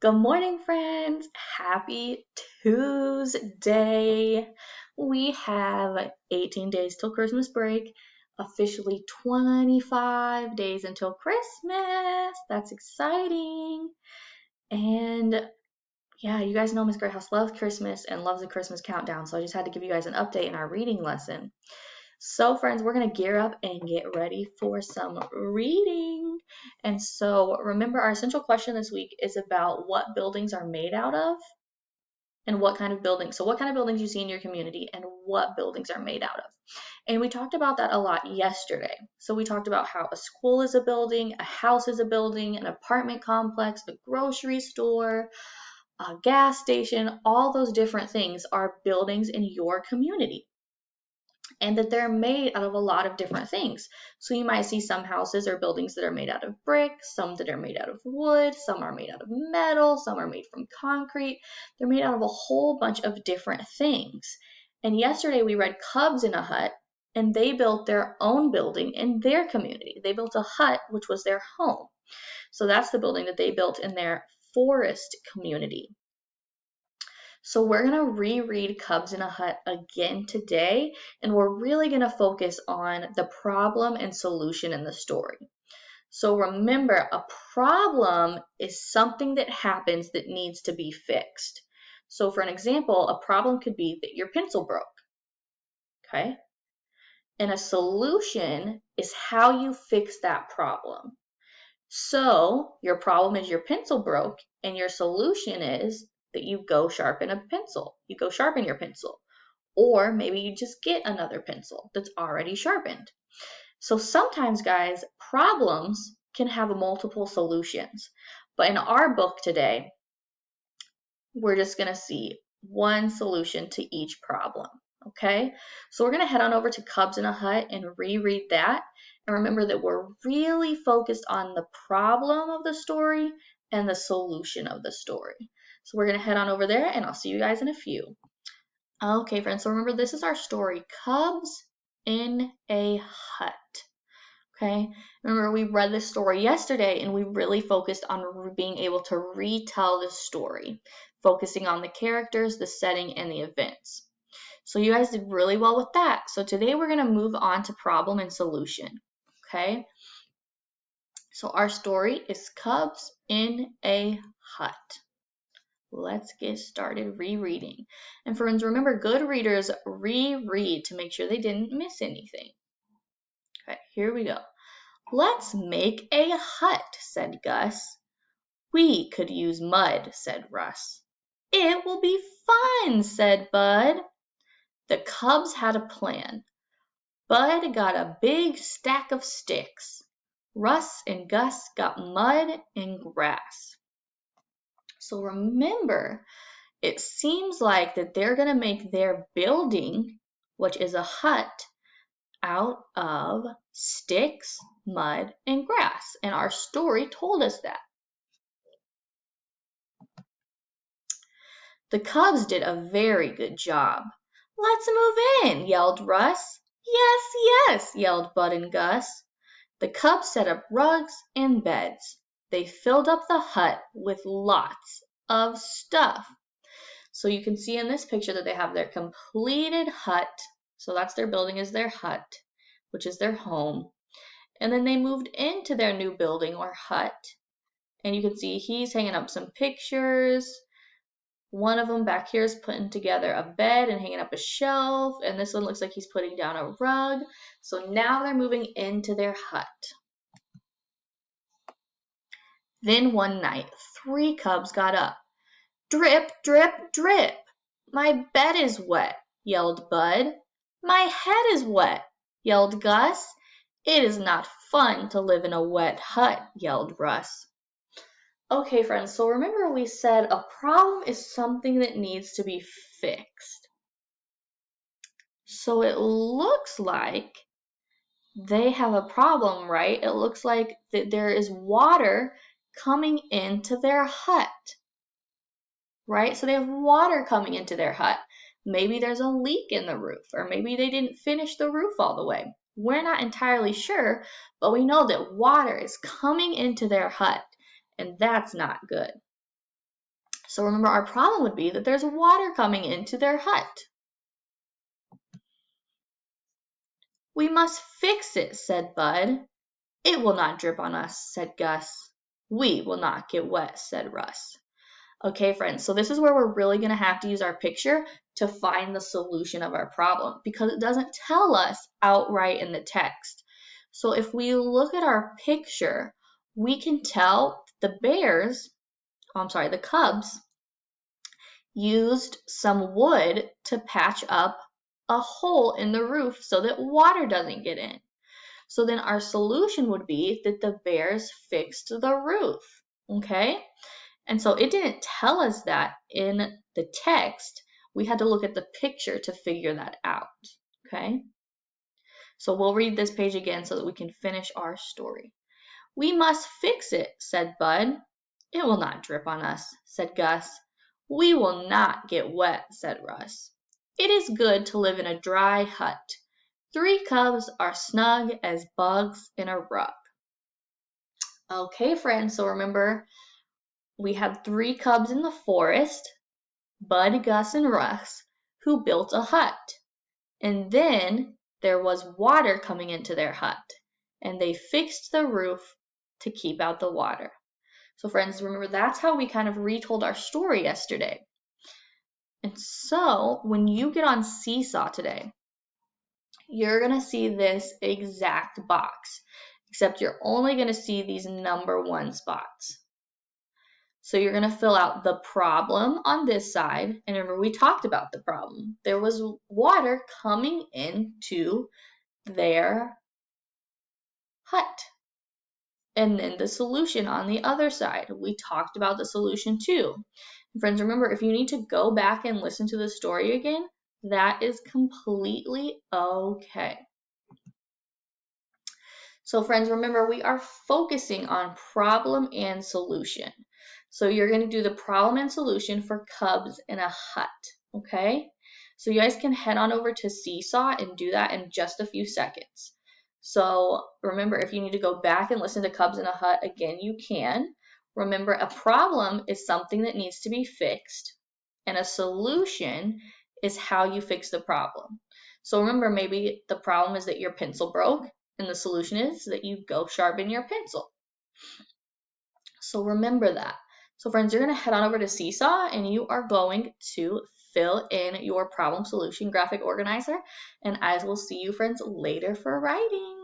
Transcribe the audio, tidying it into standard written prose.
Good morning, friends. Happy Tuesday. We have 18 days till Christmas break, officially 25 days until Christmas. That's exciting. And yeah, you guys know Miss Greathouse loves Christmas and loves the Christmas countdown, so I just had to give you guys an update in our reading lesson. So, friends, we're going to gear up and get ready for some reading. And so, remember, our essential question this week is about what buildings are made out of and what kind of buildings. So, what kind of buildings you see in your community and what buildings are made out of. And we talked about that a lot yesterday. So, we talked about how a school is a building, a house is a building, an apartment complex, a grocery store, a gas station, all those different things are buildings in your community. And that they're made out of a lot of different things. So you might see some houses or buildings that are made out of brick, some that are made out of wood, some are made out of metal, some are made from concrete. They're made out of a whole bunch of different things. And yesterday we read Cubs in a Hut, and they built their own building in their community. They built a hut, which was their home. So that's the building that they built in their forest community. So we're going to reread Cubs in a Hut again today, and we're really going to focus on the problem and solution in the story. So remember, a problem is something that happens that needs to be fixed. So for an example, a problem could be that your pencil broke, okay? And a solution is how you fix that problem. So your problem is your pencil broke, and your solution is that you go sharpen a pencil. You go sharpen your pencil. Or maybe you just get another pencil that's already sharpened. So sometimes, guys, problems can have multiple solutions. But in our book today, we're just going to see one solution to each problem. Okay? So we're going to head on over to Cubs in a Hut and reread that. And remember that we're really focused on the problem of the story and the solution of the story. So we're going to head on over there, and I'll see you guys in a few. Okay, friends, so remember this is our story, Cubs in a Hut. Okay, remember we read this story yesterday, and we really focused on being able to retell the story, focusing on the characters, the setting, and the events. So you guys did really well with that. So today we're going to move on to problem and solution. Okay, so our story is Cubs in a Hut. Let's get started rereading. And friends, remember, good readers reread to make sure they didn't miss anything. Okay, here we go. Let's make a hut, said Gus. We could use mud, said Russ. It will be fun, said Bud. The Cubs had a plan. Bud got a big stack of sticks. Russ and Gus got mud and grass. So remember, it seems like that they're going to make their building, which is a hut, out of sticks, mud, and grass. And our story told us that. The Cubs did a very good job. Let's move in, yelled Russ. Yes, yes, yelled Bud and Gus. The Cubs set up rugs and beds. They filled up the hut with lots of stuff. So you can see in this picture that they have their completed hut. So that's their building is their hut, which is their home. And then they moved into their new building or hut. And you can see he's hanging up some pictures. One of them back here is putting together a bed and hanging up a shelf. And this one looks like he's putting down a rug. So now they're moving into their hut. Then one night, 3 Cubs got up. Drip, drip, drip. My bed is wet, yelled Bud. My head is wet, yelled Gus. It is not fun to live in a wet hut, yelled Russ. Okay, friends, so remember we said a problem is something that needs to be fixed. So it looks like they have a problem, right? It looks like that there is water coming into their hut. Right? So they have water coming into their hut. Maybe there's a leak in the roof, or maybe they didn't finish the roof all the way. We're not entirely sure, but we know that water is coming into their hut, and that's not good. So remember, our problem would be that there's water coming into their hut. We must fix it, said Bud. It will not drip on us, said Gus. We will not get wet, said Russ. Okay, friends, so this is where we're really going to have to use our picture to find the solution of our problem because it doesn't tell us outright in the text. So if we look at our picture, we can tell the cubs used some wood to patch up a hole in the roof so that water doesn't get in. So then our solution would be that the bears fixed the roof, okay? And so it didn't tell us that in the text. We had to look at the picture to figure that out, okay? So we'll read this page again so that we can finish our story. We must fix it, said Bud. It will not drip on us, said Gus. We will not get wet, said Russ. It is good to live in a dry hut. 3 cubs are snug as bugs in a rug. Okay, friends, so remember, we had 3 cubs in the forest, Bud, Gus, and Russ, who built a hut. And then there was water coming into their hut, and they fixed the roof to keep out the water. So friends, remember, that's how we kind of retold our story yesterday. And so when you get on Seesaw today, you're going to see this exact box, except you're only going to see these number 1 spots. So you're going to fill out the problem on this side. And remember, we talked about the problem. There was water coming into their hut. And then the solution on the other side. We talked about the solution too. And friends, remember, if you need to go back and listen to the story again, that is completely okay. So friends, remember, we are focusing on problem and solution. So you're going to do the problem and solution for cubs in a hut, okay? So you guys can head on over to Seesaw and do that in just a few seconds. So remember, if you need to go back and listen to Cubs in a Hut again, you can. Remember, a problem is something that needs to be fixed, and a solution is how you fix the problem. So remember, maybe the problem is that your pencil broke, and the solution is that you go sharpen your pencil. So remember that. So friends, you're going to head on over to Seesaw, and you are going to fill in your problem solution graphic organizer, and I will see you friends later for writing.